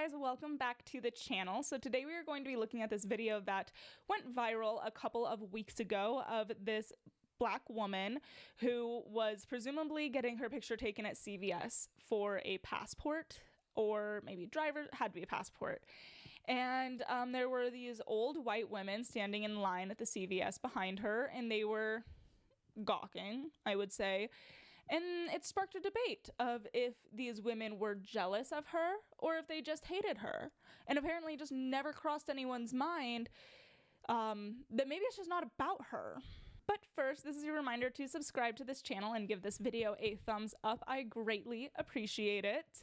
guys, welcome back to the channel. So today we are going to be looking at this video that went viral a couple of weeks ago of this black woman who was presumably getting her picture taken at CVS for a passport, or maybe driver, had to be a passport. And there were these old white women standing in line at the CVS behind her, and they were gawking, I would say. And it sparked a debate of if these women were jealous of her or if they just hated her. And apparently it just never crossed anyone's mind that maybe it's just not about her. But first, this is your reminder to subscribe to this channel and give this video a thumbs up. I greatly appreciate it.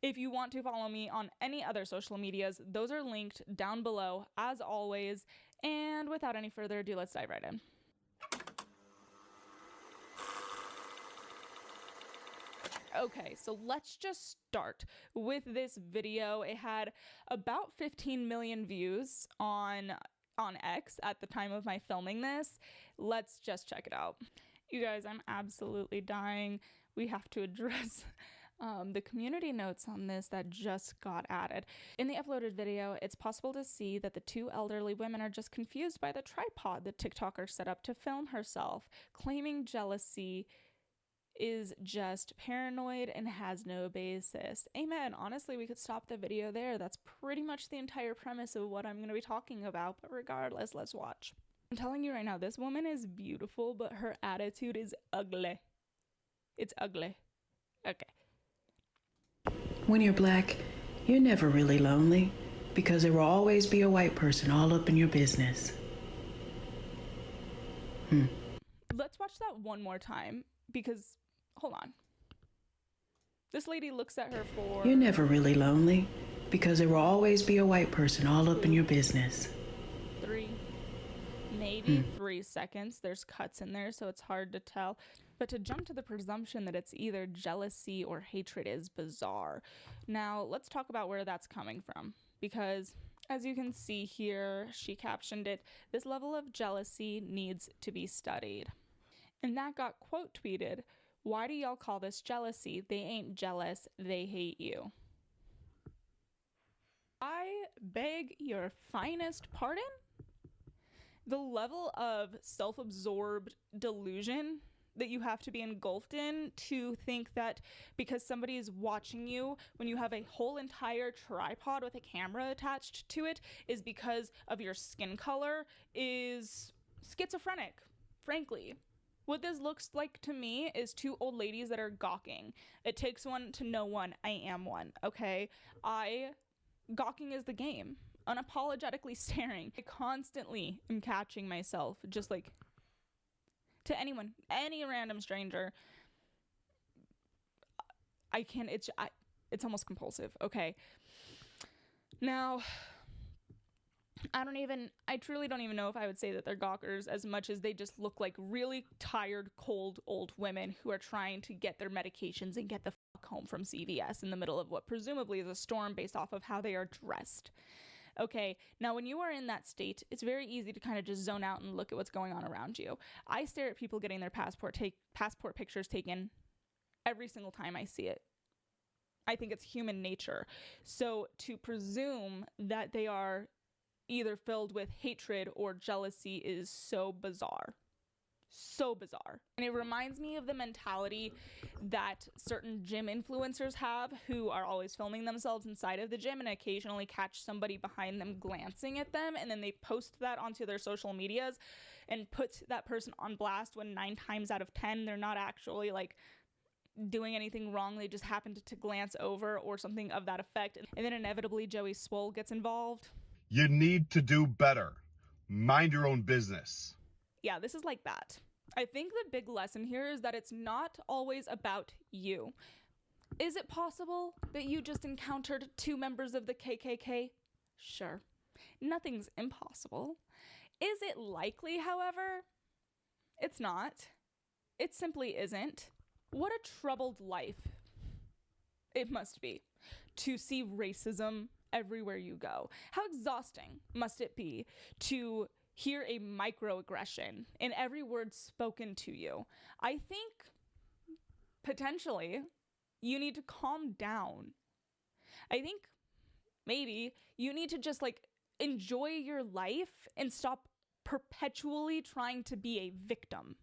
If you want to follow me on any other social medias, those are linked down below as always. And without any further ado, let's dive right in. Okay, so let's just start with this video. It had about 15 million views on X at the time of my filming this. Let's just check it out. You guys, I'm absolutely dying. We have to address the community notes on this that just got added. In the uploaded video, it's possible to see that the two elderly women are just confused by the tripod the TikToker set up to film herself, claiming jealousy is just paranoid and has no basis. Amen. Honestly, we could stop the video there. That's pretty much the entire premise of what I'm going to be talking about. But regardless, let's watch. I'm telling you right now, this woman is beautiful, but her attitude is ugly. It's ugly. Okay. When you're black, you're never really lonely because there will always be a white person all up in your business. Let's watch that one more time because, hold on. This lady looks at her for... You're never really lonely because there will always be a white person all up in your business. 3 seconds. There's cuts in there, so it's hard to tell. But to jump to the presumption that it's either jealousy or hatred is bizarre. Now, let's talk about where that's coming from. Because, as you can see here, she captioned it, "This level of jealousy needs to be studied." And that got quote tweeted, "Why do y'all call this jealousy? They ain't jealous, they hate you." I beg your finest pardon? The level of self-absorbed delusion that you have to be engulfed in to think that because somebody is watching you when you have a whole entire tripod with a camera attached to it is because of your skin color is schizophrenic, frankly. What this looks like to me is two old ladies that are gawking. It takes one to know one. I am one, okay? Gawking is the game. Unapologetically staring. I constantly am catching myself just like to anyone, any random stranger. It's almost compulsive, okay? Now, I truly don't even know if I would say that they're gawkers as much as they just look like really tired, cold, old women who are trying to get their medications and get the fuck home from CVS in the middle of what presumably is a storm based off of how they are dressed. Okay, now when you are in that state, it's very easy to kind of just zone out and look at what's going on around you. I stare at people getting their passport pictures taken every single time I see it. I think it's human nature. So to presume that they are either filled with hatred or jealousy is so bizarre. So bizarre. And it reminds me of the mentality that certain gym influencers have who are always filming themselves inside of the gym and occasionally catch somebody behind them glancing at them, and then they post that onto their social medias and put that person on blast when 9 times out of 10 they're not actually like doing anything wrong. They just happened to glance over or something of that effect, and then inevitably Joey Swole gets involved. You need to do better. Mind your own business. Yeah, this is like that. I think the big lesson here is that it's not always about you. Is it possible that you just encountered 2 members of the KKK? Sure. Nothing's impossible. Is it likely, however? It's not. It simply isn't. What a troubled life it must be to see racism everywhere you go. How exhausting must it be to hear a microaggression in every word spoken to you? I think potentially you need to calm down. I think maybe you need to just like enjoy your life and stop perpetually trying to be a victim.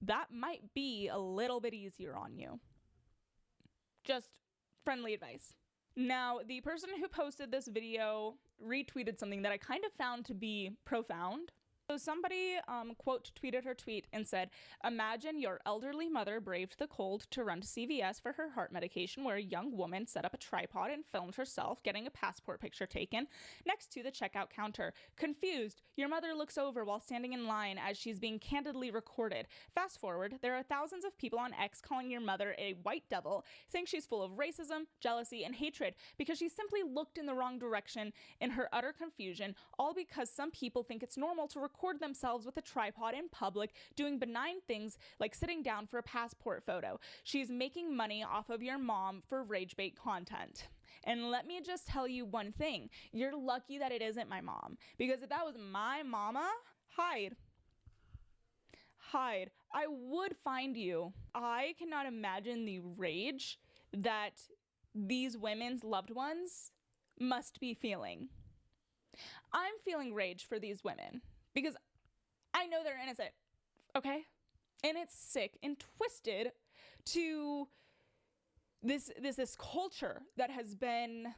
That might be a little bit easier on you. Just friendly advice. Now, the person who posted this video retweeted something that I kind of found to be profound. So somebody, quote, tweeted her tweet and said, "Imagine your elderly mother braved the cold to run to CVS for her heart medication, where a young woman set up a tripod and filmed herself getting a passport picture taken next to the checkout counter. Confused, your mother looks over while standing in line as she's being candidly recorded. Fast forward, there are thousands of people on X calling your mother a white devil, saying she's full of racism, jealousy, and hatred because she simply looked in the wrong direction in her utter confusion, all because some people think it's normal to record themselves with a tripod in public doing benign things like sitting down for a passport photo. She's making money off of your mom for rage bait content." And let me just tell you one thing. You're lucky that it isn't my mom, because if that was my mama, hide. I would find you. I cannot imagine the rage that these women's loved ones must be feeling. I'm feeling rage for these women because I know they're innocent, okay? And it's sick and twisted to this culture that has been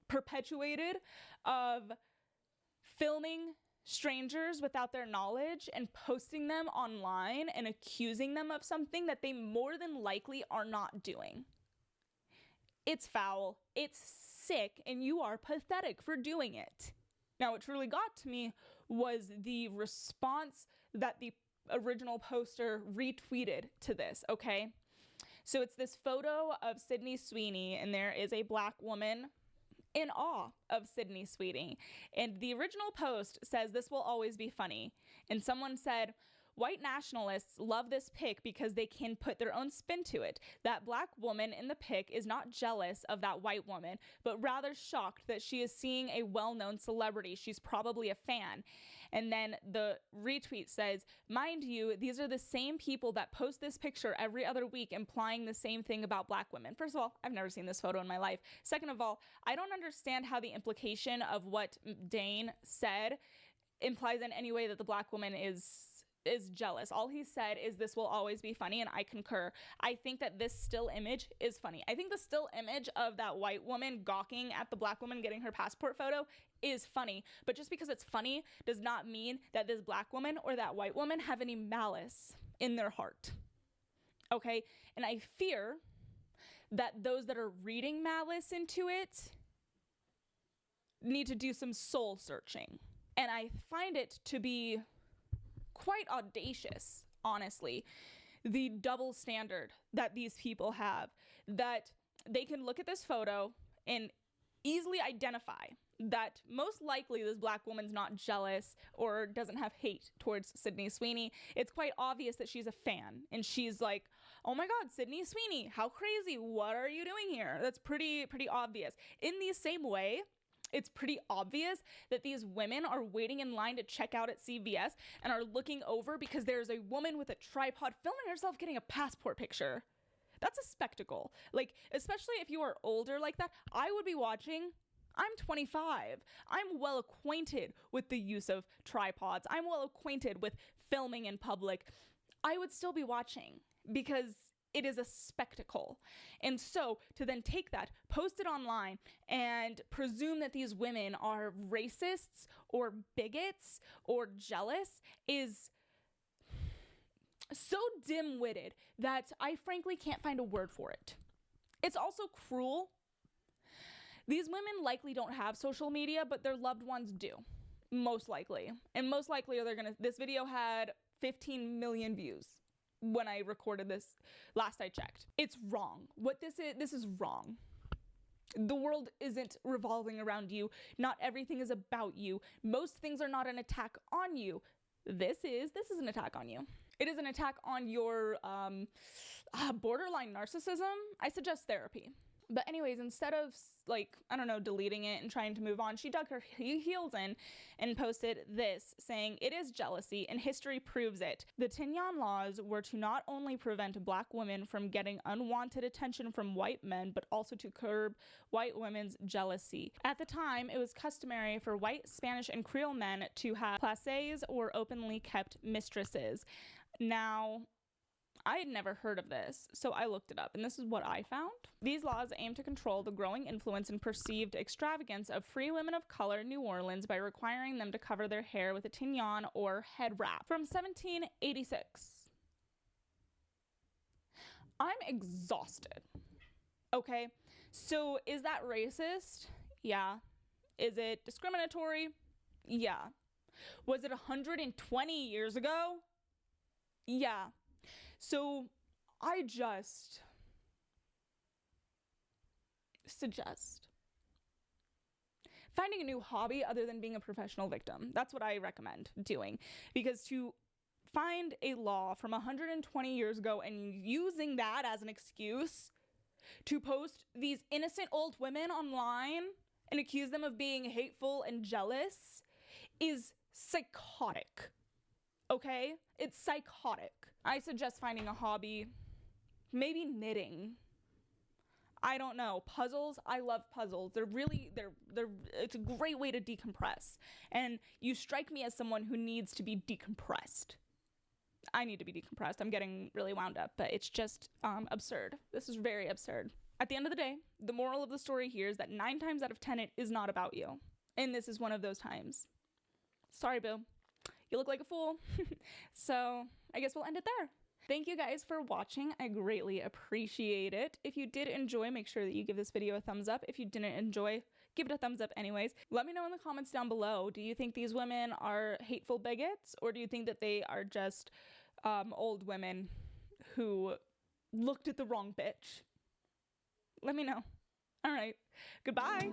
perpetuated of filming strangers without their knowledge and posting them online and accusing them of something that they more than likely are not doing. It's foul, it's sick, and you are pathetic for doing it. Now, what truly got to me was the response that the original poster retweeted to this, okay? So it's this photo of Sydney Sweeney, and there is a black woman in awe of Sydney Sweeney. And the original post says, "This will always be funny." And someone said, "White nationalists love this pic because they can put their own spin to it. That black woman in the pic is not jealous of that white woman, but rather shocked that she is seeing a well-known celebrity. She's probably a fan." And then the retweet says, "Mind you, these are the same people that post this picture every other week implying the same thing about black women." First of all, I've never seen this photo in my life. Second of all, I don't understand how the implication of what Dane said implies in any way that the black woman is jealous. All he said is, "This will always be funny," and I concur. I think that this still image is funny. I think the still image of that white woman gawking at the black woman getting her passport photo is funny, but just because it's funny does not mean that this black woman or that white woman have any malice in their heart. Okay? And I fear that those that are reading malice into it need to do some soul searching. And I find it to be quite audacious, honestly, the double standard that these people have, that they can look at this photo and easily identify that most likely this black woman's not jealous or doesn't have hate towards Sydney Sweeney. It's quite obvious that she's a fan, and she's like, "Oh my God, Sydney Sweeney, how crazy, what are you doing here?" That's pretty obvious. In the same way, it's pretty obvious that these women are waiting in line to check out at CVS and are looking over because there's a woman with a tripod filming herself getting a passport picture. That's a spectacle. Like, especially if you are older like that, I would be watching. I'm 25. I'm well acquainted with the use of tripods. I'm well acquainted with filming in public. I would still be watching because it is a spectacle. And so to then take that, post it online, and presume that these women are racists or bigots or jealous is so dim-witted that I frankly can't find a word for it. It's also cruel. These women likely don't have social media, but their loved ones do, most likely. And most likely this video had 15 million views when I recorded this last I checked. It's wrong. What this is wrong. The world isn't revolving around you. Not everything is about you. Most things are not an attack on you. This is an attack on you. It is an attack on your borderline narcissism. I suggest therapy. But anyways, instead of like, I don't know, deleting it and trying to move on, she dug her heels in and posted this saying, "It is jealousy and history proves it. The Tignon laws were to not only prevent black women from getting unwanted attention from white men, but also to curb white women's jealousy. At the time, it was customary for white, Spanish, and Creole men to have places or openly kept mistresses." Now, I had never heard of this, so I looked it up, and this is what I found. These laws aim to control the growing influence and perceived extravagance of free women of color in New Orleans by requiring them to cover their hair with a tignon or head wrap. From 1786. I'm exhausted. Okay, so is that racist? Yeah. Is it discriminatory? Yeah. Was it 120 years ago? Yeah. So I just suggest finding a new hobby other than being a professional victim. That's what I recommend doing, because to find a law from 120 years ago and using that as an excuse to post these innocent old women online and accuse them of being hateful and jealous is psychotic. Okay? It's psychotic. I suggest finding a hobby, maybe knitting. I don't know. Puzzles. I love puzzles. They're it's a great way to decompress. And you strike me as someone who needs to be decompressed. I need to be decompressed. I'm getting really wound up, but it's just absurd. This is very absurd. At the end of the day, the moral of the story here is that 9 times out of 10 it is not about you. And this is one of those times. Sorry, boo. You look like a fool. So I guess we'll end it there. Thank you guys for watching. I greatly appreciate it. If you did enjoy, make sure that you give this video a thumbs up. If you didn't enjoy, give it a thumbs up anyways. Let me know in the comments down below. Do you think these women are hateful bigots, or do you think that they are just old women who looked at the wrong bitch? Let me know. All right. Goodbye.